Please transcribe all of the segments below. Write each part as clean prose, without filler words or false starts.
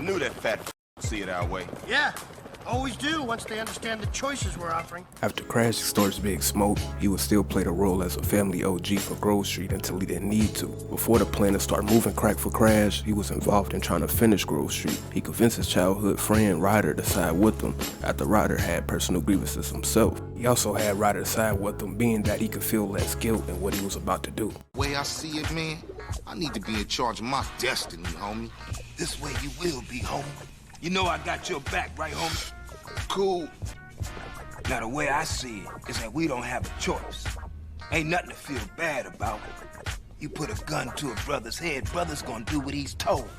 knew that fat would see it our way. Yeah, always do once they understand the choices we're offering. After Crash extorts Big Smoke, he would still play the role as a family OG for Grove Street until he didn't need to. Before the plan to start moving crack for Crash, he was involved in trying to finish Grove Street. He convinced his childhood friend Ryder to side with him after Ryder had personal grievances himself. He also had Ryder side with him, being that he could feel less guilt in what he was about to do. The way I see it, man, I need to be in charge of my destiny, homie. This way you will be, homie. You know I got your back, right, homie? Cool. Now, the way I see it is that we don't have a choice. Ain't nothing to feel bad about. You put a gun to a brother's head, brother's gonna do what he's told.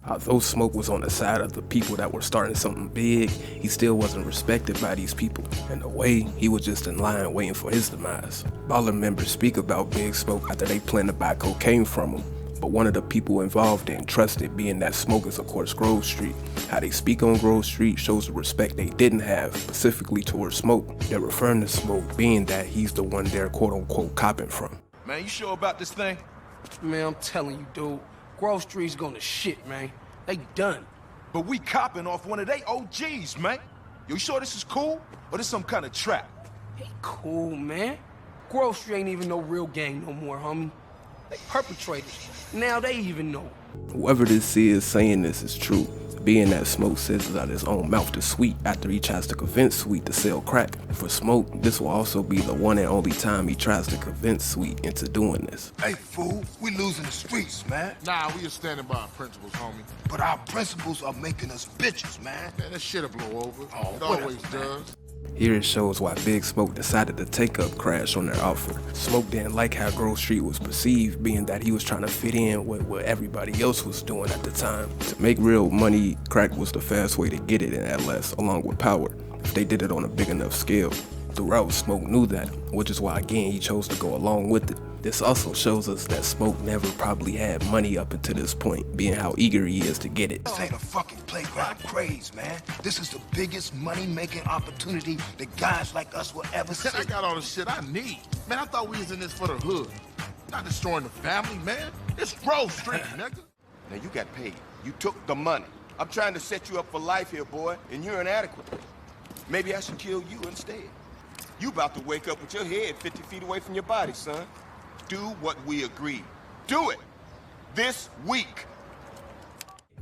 Although Smoke was on the side of the people that were starting something big, he still wasn't respected by these people. In a way, he was just in line waiting for his demise. Baller members speak about Big Smoke after they planned to buy cocaine from him, but one of the people involved didn't trust it, being that Smoke is of course Grove Street. How they speak on Grove Street shows the respect they didn't have, specifically towards Smoke. They're referring to Smoke being that he's the one they're quote-unquote copping from. Man, you sure about this thing? Man, I'm telling you, dude. Grove Street's gonna shit, man. They done. But we copping off one of they OGs, man. You sure this is cool? Or this some kind of trap? Hey, cool, man. Grove Street ain't even no real gang no more, homie. They perpetrators. Now they even know. Whoever this is saying this is true, being that Smoke says it out his own mouth to Sweet after he tries to convince Sweet to sell crack. For Smoke, this will also be the one and only time he tries to convince Sweet into doing this. Hey, fool, we losing the streets, man. Nah, we just standing by our principles, homie. But our principles are making us bitches, man. Man, that shit'll blow over. Oh, it whatever, always does. Here it shows why Big Smoke decided to take up Crash on their offer. Smoke didn't like how Grove Street was perceived, being that he was trying to fit in with what everybody else was doing at the time. To make real money, crack was the fast way to get it in LS, along with power, if they did it on a big enough scale. Throughout, Smoke knew that, which is why again he chose to go along with it. This also shows us that Smoke never probably had money up until this point, being how eager he is to get it. This ain't a fucking playground craze, man. This is the biggest money-making opportunity that guys like us will ever see. I got all the shit I need. Man, I thought we was in this for the hood. Not destroying the family, man. It's Grove Street, nigga. Now you got paid. You took the money. I'm trying to set you up for life here, boy, and you're inadequate. Maybe I should kill you instead. You about to wake up with your head 50 feet away from your body, son. Do what we agreed. Do it! This week!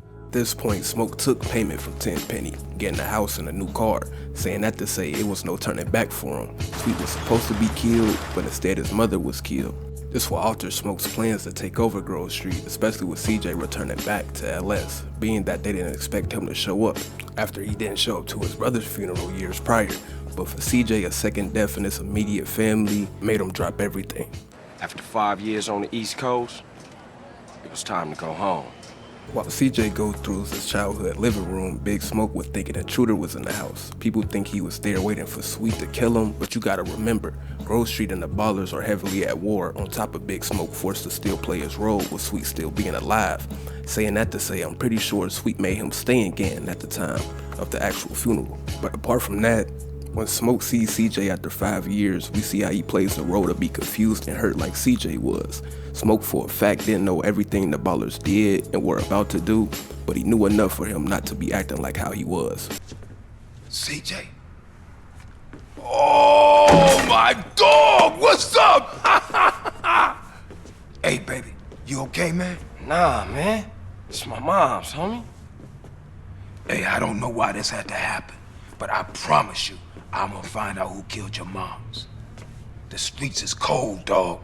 At this point, Smoke took payment from Tenpenny, getting a house and a new car, saying that to say it was no turning back for him. Sweet was supposed to be killed, but instead his mother was killed. This will alter Smoke's plans to take over Grove Street, especially with CJ returning back to LS, being that they didn't expect him to show up, after he didn't show up to his brother's funeral years prior. But for CJ, a second death in his immediate family made him drop everything. After 5 years on the East Coast, it was time to go home. While CJ goes through his childhood living room, Big Smoke was thinking an intruder was in the house. People think he was there waiting for Sweet to kill him, but you gotta remember, Grove Street and the Ballers are heavily at war, on top of Big Smoke forced to still play his role with Sweet still being alive. Saying that to say, I'm pretty sure Sweet made him stay again at the time of the actual funeral. But apart from that, when Smoke sees CJ after 5 years, we see how he plays the role to be confused and hurt like CJ was. Smoke for a fact didn't know everything the Ballers did and were about to do, but he knew enough for him not to be acting like how he was. CJ? Oh, my dog! What's up? Hey, baby, you okay, man? Nah, man. It's my mom's, homie. Hey, I don't know why this had to happen, but I promise you, I'm gonna find out who killed your moms. The streets is cold, dog.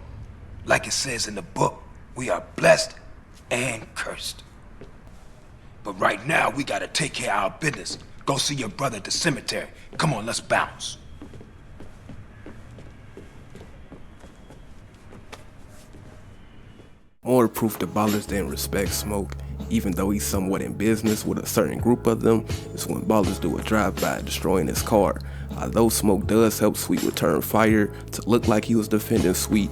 Like it says in the book, we are blessed and cursed. But right now, we gotta take care of our business. Go see your brother at the cemetery. Come on, let's bounce. More proof the Ballers didn't respect Smoke, even though he's somewhat in business with a certain group of them, is when Ballers do a drive-by destroying his car. Although Smoke does help Sweet return fire to look like he was defending Sweet,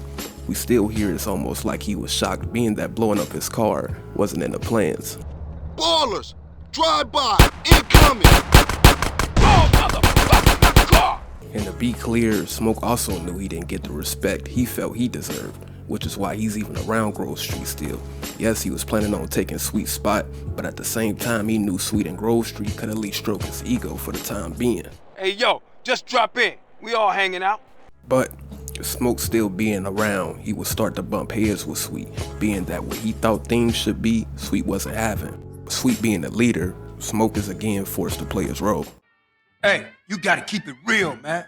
we still hear it's almost like he was shocked, being that blowing up his car wasn't in the plans. Ballers! Drive-by! Incoming! Oh, motherfucker, my car! And to be clear, Smoke also knew he didn't get the respect he felt he deserved. which is why he's even around Grove Street still. Yes, he was planning on taking Sweet's spot, but at the same time, he knew Sweet and Grove Street could at least stroke his ego for the time being. Hey, yo, just drop in. We all hanging out. But Smoke still being around, he would start to bump heads with Sweet, being that what he thought things should be, Sweet wasn't having. Sweet being the leader, Smoke is again forced to play his role. Hey, you gotta keep it real, man.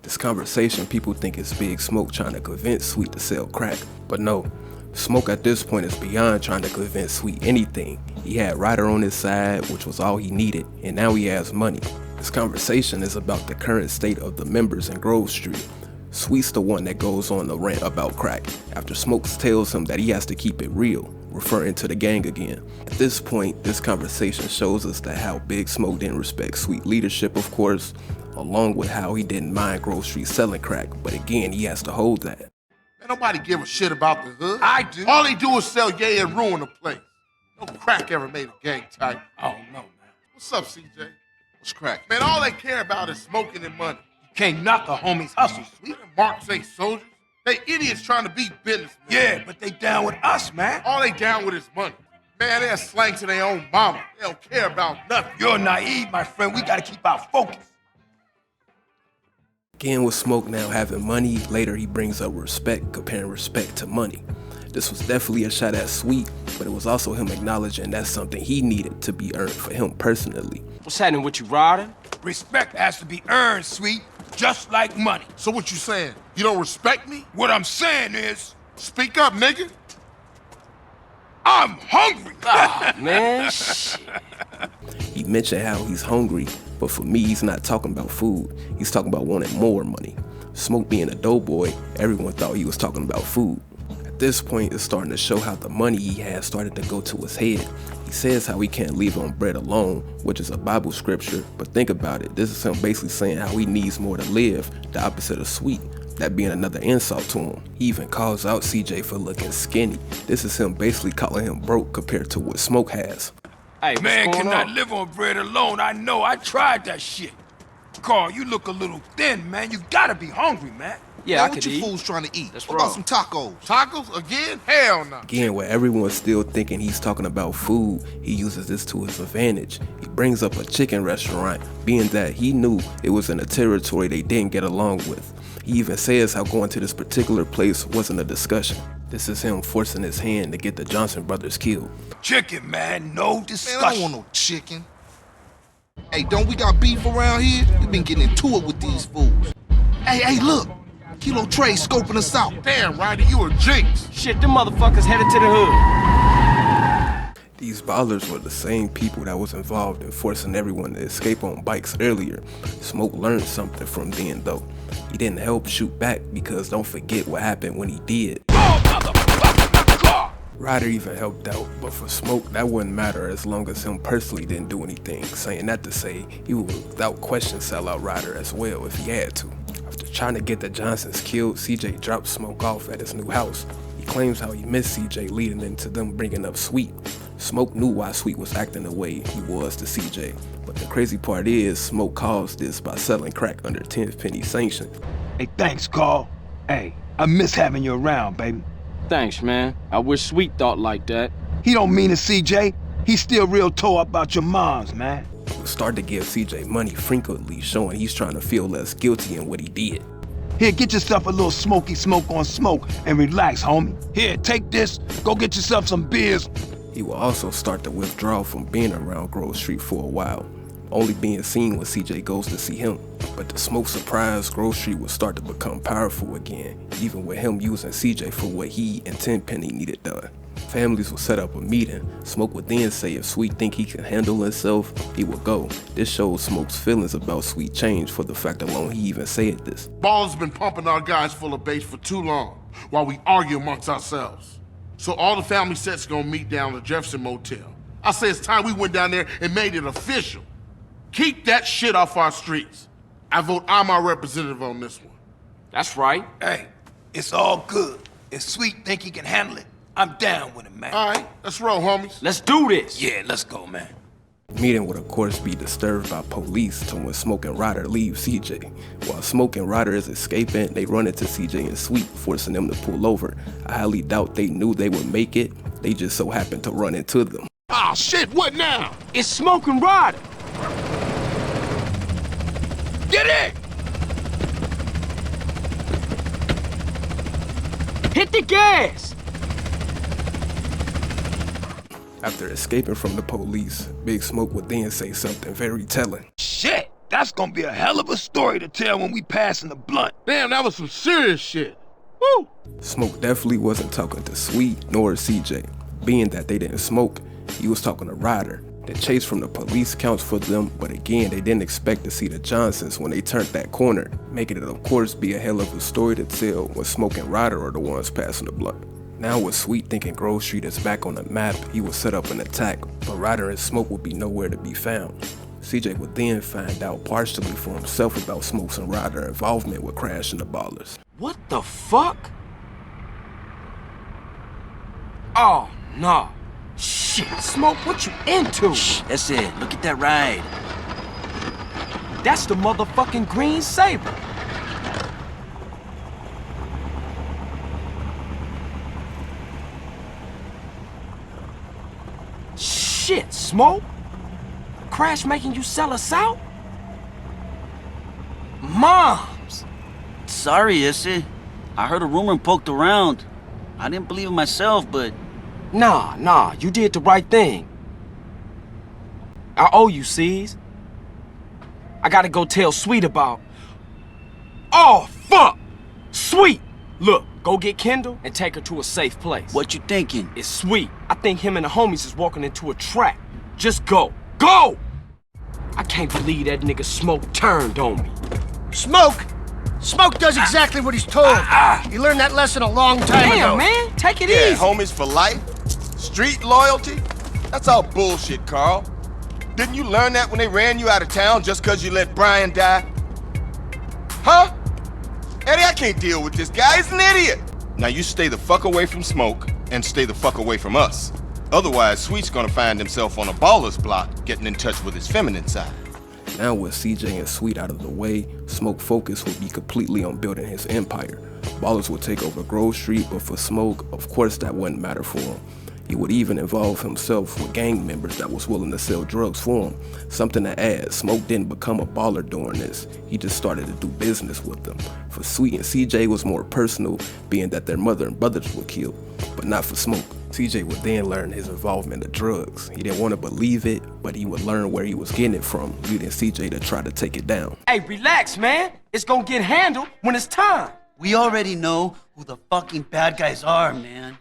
This conversation, people think it's Big Smoke trying to convince Sweet to sell crack, but no. Smoke at this point is beyond trying to convince Sweet anything. He had Ryder on his side, which was all he needed, and now he has money. This conversation is about the current state of the members in Grove Street. Sweet's the one that goes on the rant about crack, after Smoke tells him that he has to keep it real, referring to the gang again. At this point, this conversation shows us that how Big Smoke didn't respect Sweet leadership, of course, along with how he didn't mind Grove Street selling crack, but again, he has to hold that. Man, nobody give a shit about the hood. I do. All they do is sell yay and ruin the place. No crack ever made a gang type. I don't know, man. What's up, CJ? What's crack? Man, all they care about is smoking and money. You can't knock a homie's hustle, Sweet. Marks ain't soldiers. They idiots trying to be businessmen. Yeah, but they down with us, man. All they down with is money. Man, they're slang to their own mama. They don't care about nothing. You're naive, my friend. We gotta keep our focus. Again with Smoke now having money, later he brings up respect, comparing respect to money. This was definitely a shot at Sweet, but it was also him acknowledging that's something he needed to be earned for him personally. What's happening with you, Ryder? Respect has to be earned, Sweet, just like money. So what you saying? You don't respect me? What I'm saying is, Speak up, nigga. I'm hungry. Man, shit. He mentioned how he's hungry, but for me, he's not talking about food. He's talking about wanting more money. Smoke being a doughboy, everyone thought he was talking about food. At this point, it's starting to show how the money he has started to go to his head. He says how he can't live on bread alone, which is a Bible scripture, but think about it. This is him basically saying how he needs more to live, the opposite of Sweet. That being another insult to him. He even calls out CJ for looking skinny. This is him basically calling him broke compared to what Smoke has. Hey, Man what's going cannot on? live on bread alone. I know. I tried that shit. Carl, you look a little thin, man. You gotta be hungry, man. Yeah, I what could you eat. fools trying to eat? That's What about wrong. some tacos? Tacos again? Hell no. Again, where everyone's still thinking he's talking about food, he uses this to his advantage. He brings up a chicken restaurant, being that he knew it was in a territory they didn't get along with. He even says how going to this particular place wasn't a discussion. This is him forcing his hand to get the Johnson brothers killed. Chicken, man. No Man, discussion. I don't want no chicken. Hey, don't we got beef around here? We been getting into it with these fools. Hey, look. Kilo Trey scoping us out. Damn, Ryder, you a jinx. Shit, them motherfuckers headed to the hood. These ballers were the same people that was involved in forcing everyone to escape on bikes earlier. Smoke learned something from then though. He didn't help shoot back because don't forget what happened when he did. Oh, motherfucker, my car. Ryder even helped out, but for Smoke, that wouldn't matter as long as him personally didn't do anything. Saying that to say, he would without question sell out Ryder as well if he had to. After trying to get the Johnsons killed, CJ dropped Smoke off at his new house. He claims how he missed CJ leading into them bringing up Sweet. Smoke knew why Sweet was acting the way he was to CJ, but the crazy part is Smoke caused this by selling crack under 10th penny sanction. Hey, thanks, Carl. Hey, I miss having you around, baby. Thanks, man. I wish Sweet thought like that. He don't mean it, CJ. He's still real tore up about your moms, man. He would start to give CJ money frequently, showing he's trying to feel less guilty in what he did. Here, get yourself a little smoky smoke on smoke and relax, homie. Here, take this. Go get yourself some beers. He will also start to withdraw from being around Grove Street for a while, only being seen when CJ goes to see him. But to Smoke's surprise, Grove Street would start to become powerful again, even with him using CJ for what he and Tenpenny needed done. Families would set up a meeting. Smoke would then say if Sweet think he can handle himself, he would go. This shows Smoke's feelings about Sweet change for the fact alone he even said this. Ball's been pumping our guys full of bass for too long while we argue amongst ourselves. So all the family sets gonna meet down at the Jefferson Motel. I say it's time we went down there and made it official. Keep that shit off our streets. I vote I'm our representative on this one. That's right. Hey, it's all good. If Sweet think he can handle it, I'm down with him, man. All right, let's roll, homies. Let's do this. Yeah, let's go, man. Meeting would of course be disturbed by police to when Smoke and Ryder leave CJ. While Smoke and Ryder is escaping, they run into CJ and Sweet, forcing them to pull over. I highly doubt they knew they would make it, they just so happened to run into them. Ah, shit, what now? It's Smoke and Ryder. Get in! Hit the gas! After escaping from the police, Big Smoke would then say something very telling. Shit, that's gonna be a hell of a story to tell when we passing the blunt. Damn, that was some serious shit. Woo! Smoke definitely wasn't talking to Sweet nor CJ. Being that they didn't smoke, he was talking to Ryder. The chase from the police counts for them, but again, they didn't expect to see the Johnsons when they turned that corner, making it of course be a hell of a story to tell when Smoke and Ryder are the ones passing the blunt. Now with Sweet thinking Grove Street is back on the map, he would set up an attack, but Ryder and Smoke would be nowhere to be found. CJ would then find out partially for himself about Smoke's and Ryder's involvement with crashing the Ballers. What the fuck? Oh, no. Shit, Smoke, what you into? Shh, that's it. Look at that ride. That's the motherfucking green Saber. Shit, Smoke? Crash making you sell us out? Moms! Sorry, Issy. I heard a rumor and poked around. I didn't believe it myself, but... Nah, you did the right thing. I owe you, C's. I gotta go tell Sweet about... Oh, fuck! Sweet! Look, go get Kendall and take her to a safe place. What you thinking? It's Sweet. I think him and the homies is walking into a trap. Just go. Go! I can't believe that nigga Smoke turned on me. Smoke does exactly what he's told. He learned that lesson a long time ago. Damn, man, take it Yeah, easy. homies for life? Street loyalty? That's all bullshit, Carl. Didn't you learn that when they ran you out of town just because you let Brian die? Huh? Eddie, I can't deal with this guy. He's an idiot. Now you stay the fuck away from Smoke and stay the fuck away from us. Otherwise, Sweet's gonna find himself on a baller's block getting in touch with his feminine side. Now with CJ and Sweet out of the way, Smoke focus would be completely on building his empire. Ballers would take over Grove Street, but for Smoke, of course that wouldn't matter for him. He would even involve himself with gang members that was willing to sell drugs for him. Something to add, Smoke didn't become a baller during this. He just started to do business with them. For Sweet and CJ was more personal, being that their mother and brothers were killed, but not for Smoke. CJ would then learn his involvement in drugs. He didn't want to believe it, but he would learn where he was getting it from, leading CJ to try to take it down. Hey, relax, man. It's gonna get handled when it's time. We already know who the fucking bad guys are, man.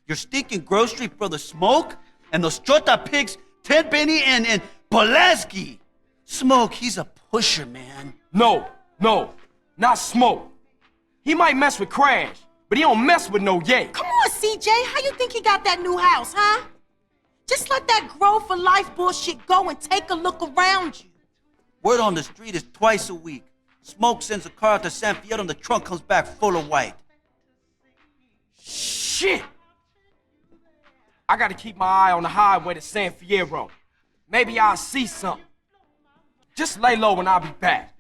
Your stinking Grove Street brother Smoke and those Chota pigs, Ted Benny and Pulaski. Smoke, he's a pusher, man. No, not Smoke. He might mess with Crash, but he don't mess with no Ye. Come on, CJ. How you think he got that new house, huh? Just let that Grove for life bullshit go and take a look around you. Word on the street is twice a week. Smoke sends a car out to San Fierro and the trunk comes back full of white. Shit! I gotta keep my eye on the highway to San Fierro. Maybe I'll see something. Just lay low and I'll be back.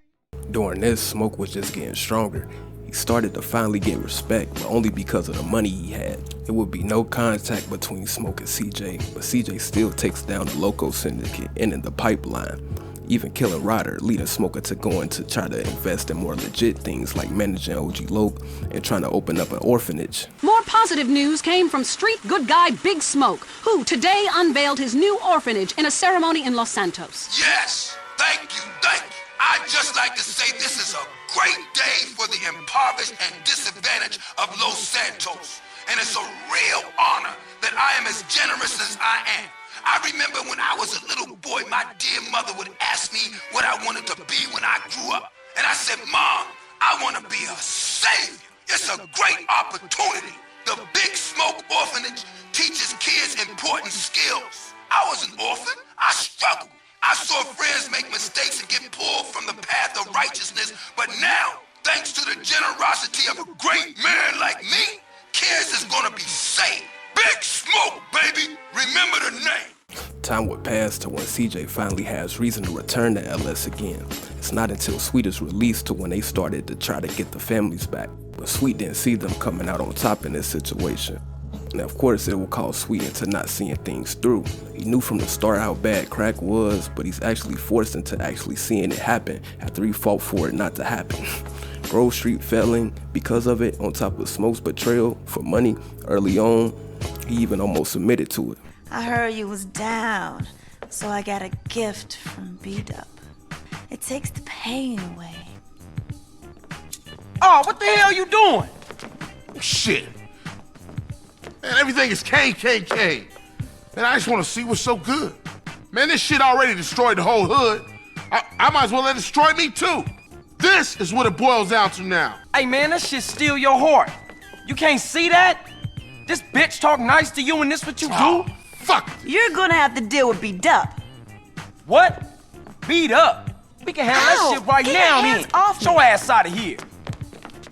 During this, Smoke was just getting stronger. He started to finally get respect, but only because of the money he had. There would be no contact between Smoke and CJ, but CJ still takes down the Loco Syndicate and in the pipeline, even killing Ryder, leading Smoker to going to try to invest in more legit things like managing OG Loc and trying to open up an orphanage. More positive news came from street good guy Big Smoke, who today unveiled his new orphanage in a ceremony in Los Santos. Yes, thank you. I'd just like to say this is a great day for the impoverished and disadvantaged of Los Santos. And it's a real honor that I am as generous as I am. I remember when I was a little boy, my dear mother would ask me what I wanted to be when I grew up. And I said, Mom, I want to be a savior. It's a great opportunity. The Big Smoke Orphanage teaches kids important skills. I was an orphan. I struggled. I saw friends make mistakes and get pulled from the path of righteousness. But now, thanks to the generosity of a great man like me, kids is gonna be saved. Big Smoke, baby. Remember the name. Time would pass to when CJ finally has reason to return to LS again. It's not until Sweet is released to when they started to try to get the families back. But Sweet didn't see them coming out on top in this situation. And of course it will cause Sweet into not seeing things through. He knew from the start how bad crack was, but he's actually forced into actually seeing it happen after he fought for it not to happen. Grove Street failing because of it, on top of Smoke's betrayal for money early on, he even almost admitted to it. I heard you was down, so I got a gift from B-Dub. It takes the pain away. Oh, what the hell you doing? Shit. Man, everything is KKK. Man, I just want to see what's so good. Man, this shit already destroyed the whole hood. I might as well let it destroy me too. This is what it boils down to now. Hey man, that shit steal your heart. You can't see that? This bitch talk nice to you and this what you do? Fuck! You're gonna have to deal with B-Dub. What? Beat up? We can handle that shit right now then. Off Get your ass out of here,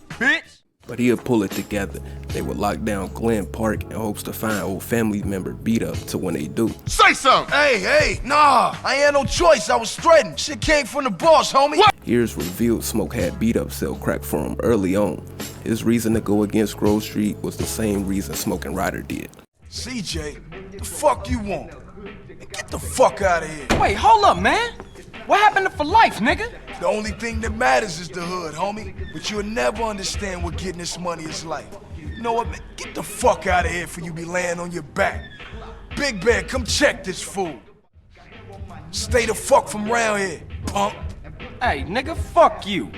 bitch. But he'll pull it together. They would lock down Glen Park in hopes to find old family member beat up to when they do. Say something! Hey, nah, I ain't had no choice. I was threatened. Shit came from the boss, homie. What? Here's revealed Smoke had beat up sell crack for him early on. His reason to go against Grove Street was the same reason Smoke and Ryder did. CJ, the fuck you want? Get the fuck out of here. Wait, hold up, man. What happened to for life, nigga? The only thing that matters is the hood, homie. But you'll never understand what getting this money is like. You know what, man? Get the fuck out of here for you be laying on your back. Big Bear, come check this fool. Stay the fuck from around here, punk. Hey, nigga, fuck you.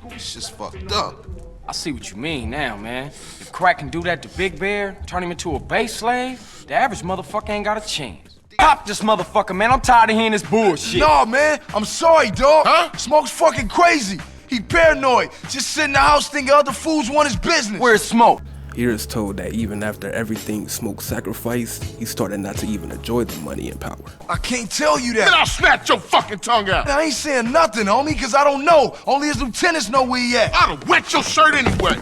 It's just fucked up. I see what you mean now, man. If crack can do that to Big Bear, turn him into a base slave, the average motherfucker ain't got a chance. Pop this motherfucker, man. I'm tired of hearing this bullshit. Nah, man. I'm sorry, dog. Huh? Smoke's fucking crazy. He paranoid. Just sit in the house thinking other fools want his business. Where's Smoke? Here is told that even after everything Smoke sacrificed, he started not to even enjoy the money and power. I can't tell you that. Then I'll snatch your fucking tongue out. I ain't saying nothing, homie, because I don't know. Only his lieutenants know where he at. I'd have wet your shirt anyway.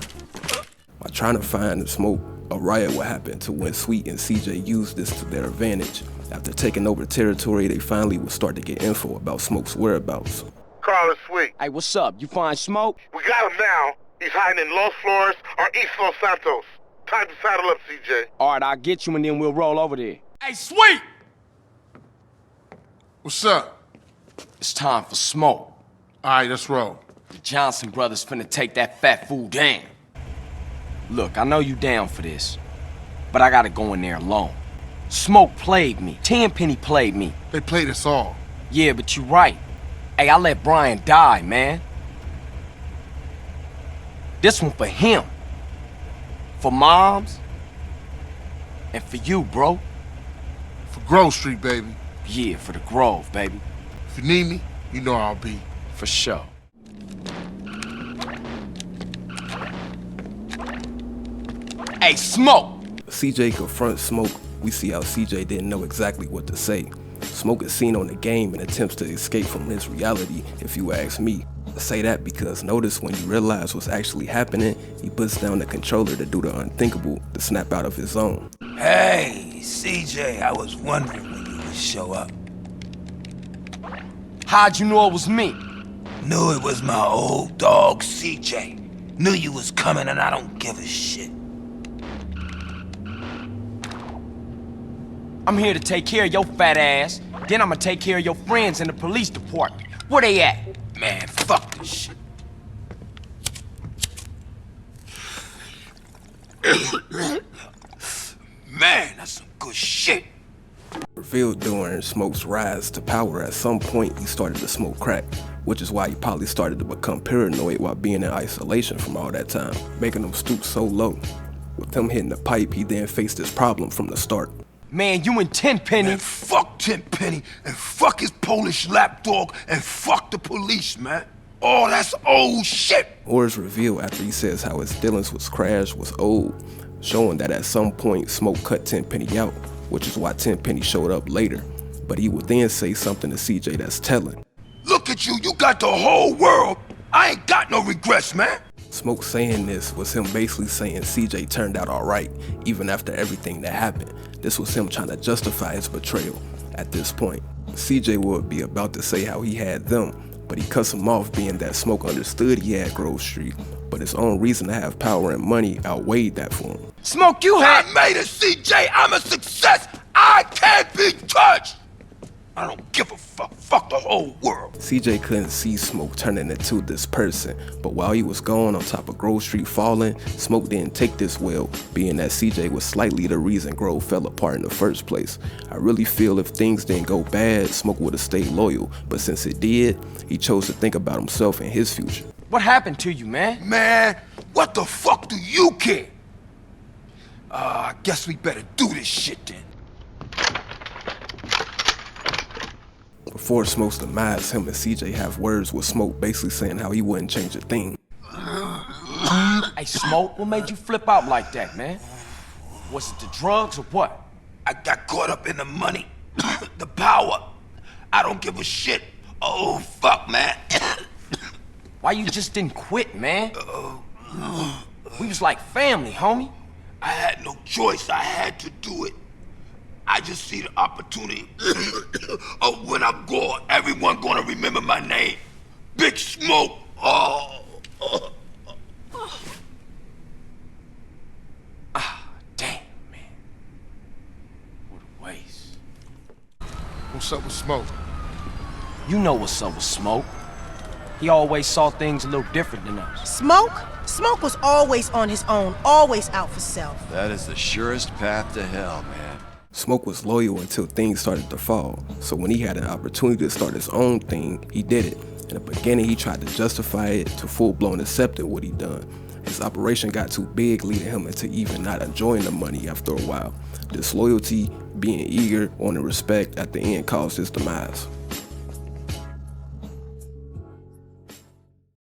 While trying to find Smoke, a riot would happen to when Sweet and CJ used this to their advantage. After taking over territory, they finally would start to get info about Smoke's whereabouts. Carl is Sweet. Hey, what's up? You find Smoke? We got him now. He's hiding in Los Flores or East Los Santos. Time to saddle up, CJ. All right, I'll get you and then we'll roll over there. Hey, Sweet! What's up? It's time for Smoke. All right, let's roll. The Johnson brothers finna take that fat fool down. Look, I know you down for this, but I gotta go in there alone. Smoke played me. Tenpenny played me. They played us all. Yeah, but you right. Hey, I let Brian die, man. This one for him. For Moms. And for you, bro. For Grove Street, baby. Yeah, for the Grove, baby. If you need me, you know I'll be. For sure. Hey, Smoke! CJ confronts Smoke. We see how CJ didn't know exactly what to say. Smoke is seen on the game and attempts to escape from his reality, if you ask me. I say that because notice when you realize what's actually happening, he puts down the controller to do the unthinkable, to snap out of his zone. Hey, CJ, I was wondering when you would show up. How'd you know it was me? Knew it was my old dog, CJ. Knew you was coming and I don't give a shit. I'm here to take care of your fat ass, then I'm gonna take care of your friends in the police department. Where they at? Man, fuck this shit. Man, that's some good shit. Revealed during Smoke's rise to power, at some point he started to smoke crack, which is why he probably started to become paranoid while being in isolation from all that time, making him stoop so low. With him hitting the pipe, he then faced this problem from the start. Man, you and Tenpenny. Man, fuck Tenpenny, and fuck his Polish lapdog, and fuck the police, man. Oh, that's old shit. Or is revealed after he says how his dealings with Crash was old, showing that at some point Smoke cut Tenpenny out, which is why Tenpenny showed up later. But he would then say something to CJ that's telling. Look at you, you got the whole world. I ain't got no regrets, man. Smoke saying this was him basically saying CJ turned out alright, even after everything that happened. This was him trying to justify his betrayal. At this point, CJ would be about to say how he had them, but he cuts him off being that Smoke understood he had Grove Street, but his own reason to have power and money outweighed that for him. Smoke, you had... I made it, CJ! I'm a success! I can't be touched! I don't give a fuck. Fuck the whole world. CJ couldn't see Smoke turning into this person, but while he was gone on top of Grove Street falling, Smoke didn't take this well, being that CJ was slightly the reason Grove fell apart in the first place. I really feel if things didn't go bad, Smoke would have stayed loyal, but since it did, he chose to think about himself and his future. What happened to you, man? Man, what the fuck do you care? I guess we better do this shit then. Before Smoke's demise, him and CJ have words with Smoke basically saying how he wouldn't change a thing. Hey, Smoke, what made you flip out like that, man? Was it the drugs or what? I got caught up in the money, the power. I don't give a shit. Oh, fuck, man. Why you just didn't quit, man? We was like family, homie. I had no choice. I had to do it. I just see the opportunity of when I'm gone, everyone gonna remember my name. Big Smoke. Damn, man. What a waste. What's up with Smoke? You know what's up with Smoke. He always saw things a little different than us. Smoke? Smoke was always on his own, always out for self. That is the surest path to hell, man. Smoke was loyal until things started to fall, so when he had an opportunity to start his own thing, he did it. In the beginning, he tried to justify it to full-blown accepting what he done. His operation got too big, leading him into even not enjoying the money after a while. Disloyalty, being eager, wanting respect, at the end caused his demise.